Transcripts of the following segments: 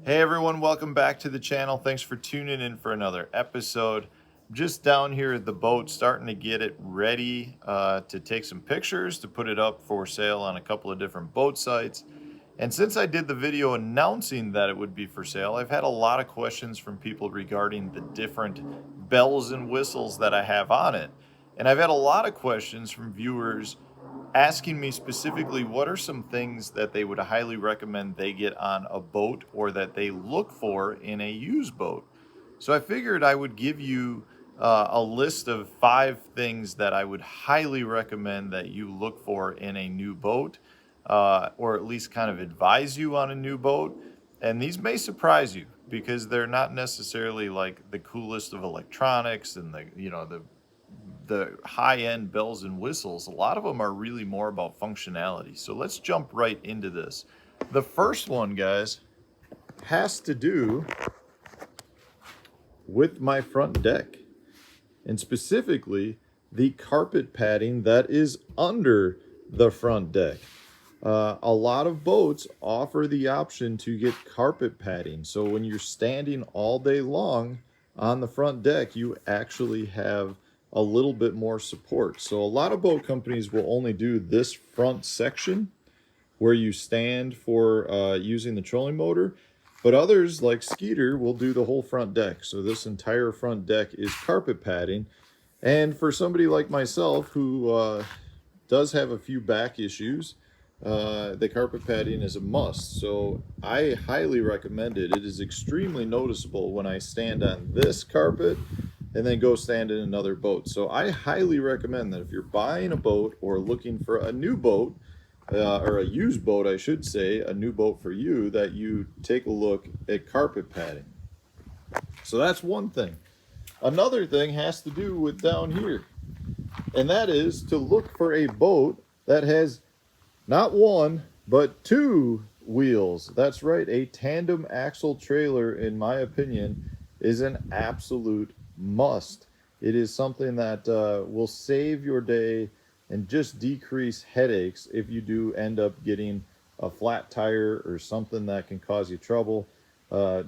Hey everyone, welcome back to the channel. Thanks for tuning in for another episode. I'm just down here at the boat starting to get it ready to take some pictures to put it up for sale on a couple of different boat sites. And since I did the video announcing that it would be for sale, I've had a lot of questions from people regarding the different bells and whistles that I have on it. And I've had a lot of questions from viewers asking me specifically what are some things that they would highly recommend they get on a boat or that they look for in a used boat. So I figured I would give you a list of 5 things that I would highly recommend that you look for in a new boat, or at least kind of advise you on a new boat. And these may surprise you because they're not necessarily like the coolest of electronics and the high-end bells and whistles. A lot of them are really more about functionality. So let's jump right into this. The first one, guys, has to do with my front deck, and specifically the carpet padding that is under the front deck. A lot of boats offer the option to get carpet padding. So when you're standing all day long on the front deck, you actually have a little bit more support. So a lot of boat companies will only do this front section where you stand for using the trolling motor, but others like Skeeter will do the whole front deck. So this entire front deck is carpet padding. And for somebody like myself who does have a few back issues, the carpet padding is a must. So I highly recommend it. It is extremely noticeable when I stand on this carpet and then go stand in another boat. So I highly recommend that if you're buying a boat or looking for a new boat, or a used boat, I should say, a new boat for you, that you take a look at carpet padding. So that's one thing. Another thing has to do with down here, and that is to look for a boat that has not one, but 2 wheels. That's right, a tandem axle trailer, in my opinion, is an absolute must. It is something that will save your day and just decrease headaches if you do end up getting a flat tire or something that can cause you trouble.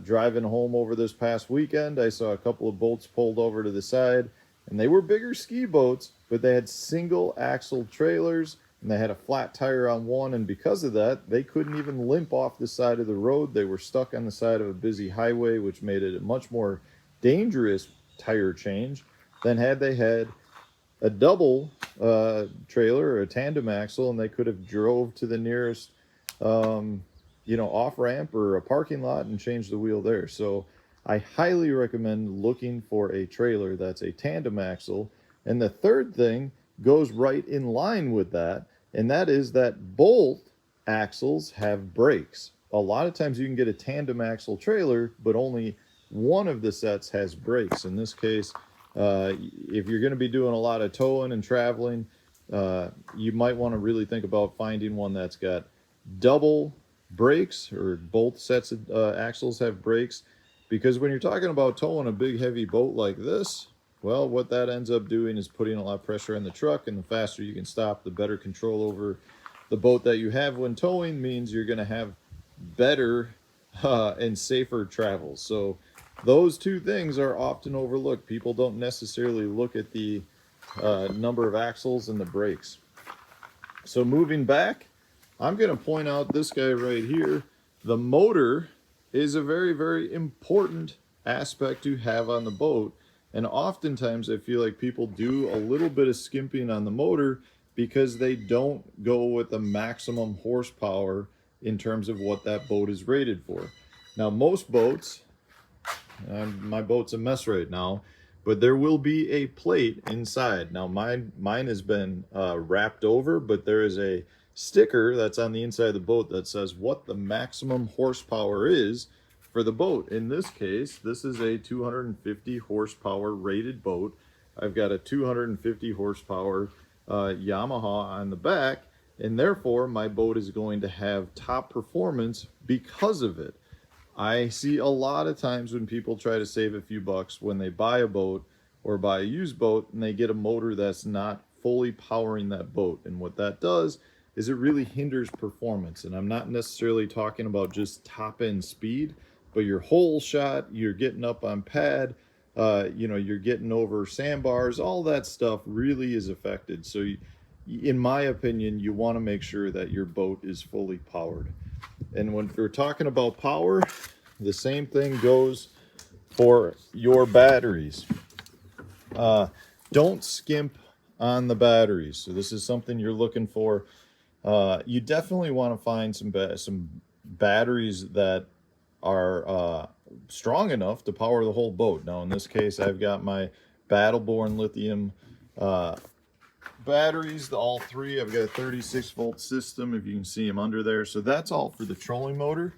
Driving home over this past weekend, I saw a couple of boats pulled over to the side, and they were bigger ski boats, but they had single axle trailers and they had a flat tire on one, and because of that, they couldn't even limp off the side of the road. They were stuck on the side of a busy highway, which made it a much more dangerous tire change than had they had a double trailer or a tandem axle, and they could have drove to the nearest off ramp or a parking lot and changed the wheel there. So I highly recommend looking for a trailer that's a tandem axle. And the third thing goes right in line with that, and that is that both axles have brakes. A lot of times you can get a tandem axle trailer, but only one of the sets has brakes. In this case, if you're going to be doing a lot of towing and traveling, you might want to really think about finding one that's got double brakes, or both sets of axles have brakes, because when you're talking about towing a big heavy boat like this, well, what that ends up doing is putting a lot of pressure on the truck, and the faster you can stop, the better control over the boat that you have when towing means you're going to have better and safer travels. So those 2 things are often overlooked. People don't necessarily look at the number of axles and the brakes. So moving back, I'm going to point out this guy right here. The motor is a very, very important aspect to have on the boat. And oftentimes I feel like people do a little bit of skimping on the motor because they don't go with the maximum horsepower in terms of what that boat is rated for. Now, most boats, my boat's a mess right now, but there will be a plate inside. Now, mine has been wrapped over, but there is a sticker that's on the inside of the boat that says what the maximum horsepower is for the boat. In this case, this is a 250 horsepower rated boat. I've got a 250 horsepower Yamaha on the back, and therefore my boat is going to have top performance because of it. I see a lot of times when people try to save a few bucks when they buy a boat or buy a used boat, and they get a motor that's not fully powering that boat. And what that does is it really hinders performance. And I'm not necessarily talking about just top end speed, but your hole shot, you're getting up on pad, you know, you're getting over sandbars, all that stuff really is affected. So in my opinion, you want to make sure that your boat is fully powered. And when we're talking about power, the same thing goes for your batteries. Don't skimp on the batteries. So this is something you're looking for. You definitely want to find some batteries that are strong enough to power the whole boat. Now in this case, I've got my Battleborn lithium batteries, all three. I've got a 36-volt system, if you can see them under there. So that's all for the trolling motor.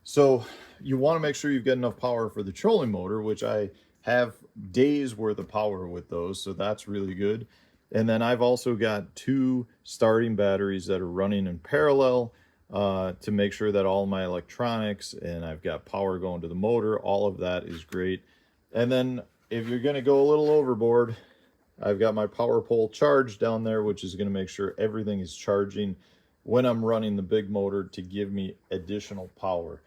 So you want to make sure you've got enough power for the trolling motor, which I have days worth of power with those, so that's really good. And then I've also got 2 starting batteries that are running in parallel to make sure that all my electronics, and I've got power going to the motor, all of that is great. And then if you're going to go a little overboard, I've got my power pole charged down there, which is going to make sure everything is charging when I'm running the big motor to give me additional power.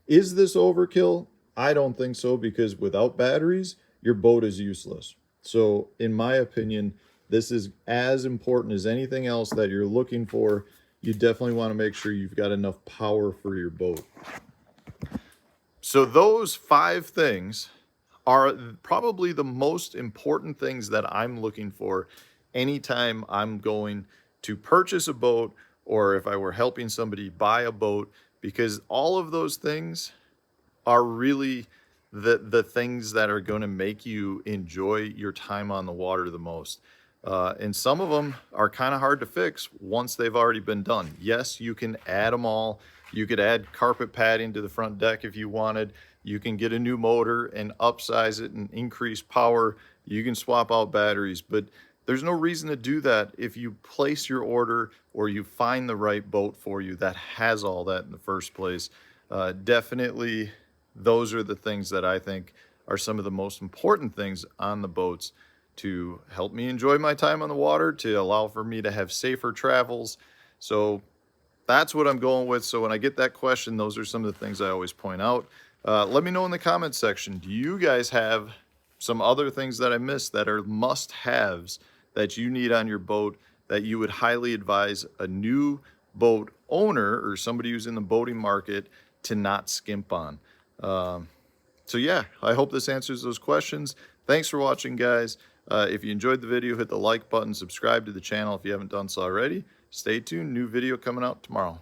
Is this overkill? I don't think so, because without batteries, your boat is useless. So in my opinion, this is as important as anything else that you're looking for. You definitely want to make sure you've got enough power for your boat. So those 5 things are probably the most important things that I'm looking for anytime I'm going to purchase a boat, or if I were helping somebody buy a boat, because all of those things are really the things that are going to make you enjoy your time on the water the most. And some of them are kind of hard to fix once they've already been done. Yes, you can add them all. You could add carpet padding to the front deck if you wanted. You can get a new motor and upsize it and increase power. You can swap out batteries, but there's no reason to do that if you place your order or you find the right boat for you that has all that in the first place. Definitely, those are the things that I think are some of the most important things on the boats to help me enjoy my time on the water, to allow for me to have safer travels. So that's what I'm going with. So when I get that question, those are some of the things I always point out. Let me know in the comments section, do you guys have some other things that I missed that are must-haves that you need on your boat that you would highly advise a new boat owner or somebody who's in the boating market to not skimp on? So yeah, I hope this answers those questions. Thanks for watching, guys. If you enjoyed the video, hit the like button, subscribe to the channel if you haven't done so already. Stay tuned, new video coming out tomorrow.